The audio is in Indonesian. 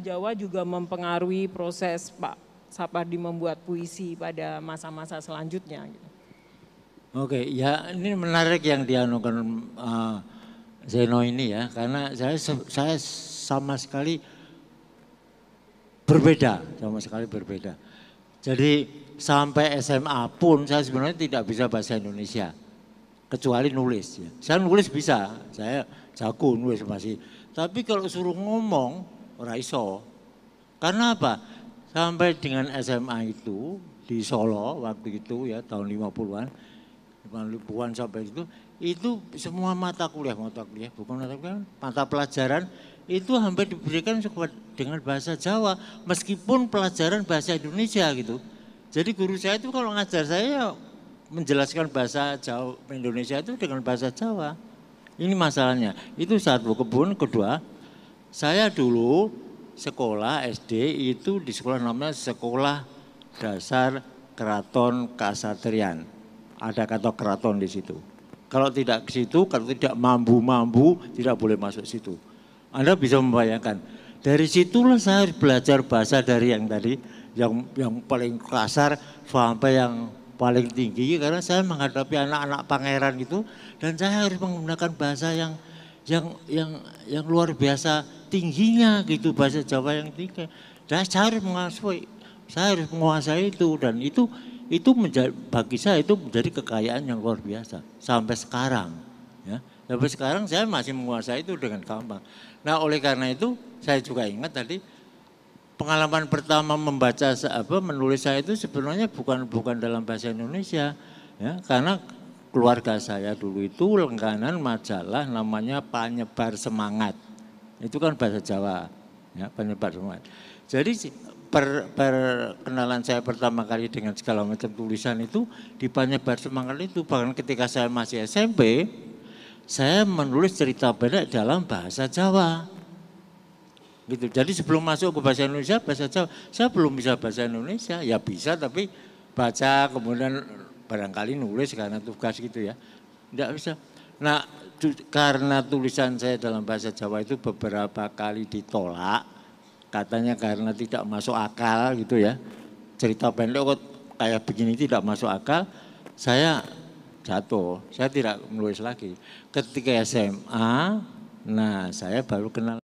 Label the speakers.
Speaker 1: Jawa juga mempengaruhi proses Pak Sapardi membuat puisi pada masa-masa selanjutnya. Gitu.
Speaker 2: Oke, ya ini menarik yang dianukan Zeno ini ya, karena saya sama sekali berbeda. Jadi sampai SMA pun saya sebenarnya tidak bisa bahasa Indonesia, kecuali nulis. Ya. Saya nulis bisa, saya jago nulis masih. Tapi kalau suruh ngomong, ora iso. Karena apa? Sampai dengan SMA itu di Solo waktu itu ya tahun 50-an, 50-an sampai itu semua mata kuliah, bukan mata kuliah, mata pelajaran itu hampir diberikan dengan bahasa Jawa, meskipun pelajaran bahasa Indonesia gitu. Jadi guru saya itu kalau ngajar saya menjelaskan bahasa Jawa Indonesia itu dengan bahasa Jawa. Ini masalahnya. Itu satu. Kemudian kedua, saya dulu sekolah SD itu di sekolah namanya Sekolah Dasar Keraton Kasatriyan. Ada kata keraton di situ. Kalau tidak ke situ, kalau tidak mambu, tidak boleh masuk situ. Anda bisa membayangkan. Dari situlah saya harus belajar bahasa dari yang tadi, yang paling kasar sampai yang paling tinggi, karena saya menghadapi anak-anak pangeran itu, dan saya harus menggunakan bahasa yang luar biasa tingginya gitu, bahasa Jawa yang tinggi. Dan saya harus menguasai itu, dan itu menjadi, bagi saya itu menjadi kekayaan yang luar biasa sampai sekarang. Ya. Sampai sekarang saya masih menguasai itu dengan gampang. Nah oleh karena itu saya juga ingat tadi pengalaman pertama menulis saya itu sebenarnya bukan dalam bahasa Indonesia, ya, karena keluarga saya dulu itu langganan majalah namanya Panyebar Semangat, itu kan bahasa Jawa, ya, Panyebar Semangat. Jadi perkenalan saya pertama kali dengan segala macam tulisan itu di Panyebar Semangat itu, bahkan ketika saya masih SMP, saya menulis cerita pendek dalam bahasa Jawa. Gitu. Jadi sebelum masuk ke bahasa Indonesia, bahasa Jawa, saya belum bisa bahasa Indonesia, ya bisa tapi baca kemudian barangkali nulis karena tugas gitu ya, tidak bisa. Nah karena tulisan saya dalam bahasa Jawa itu beberapa kali ditolak, katanya karena tidak masuk akal gitu ya, cerita pendek kok kayak begini tidak masuk akal, saya jatuh, saya tidak menulis lagi. Ketika SMA, nah saya baru kenal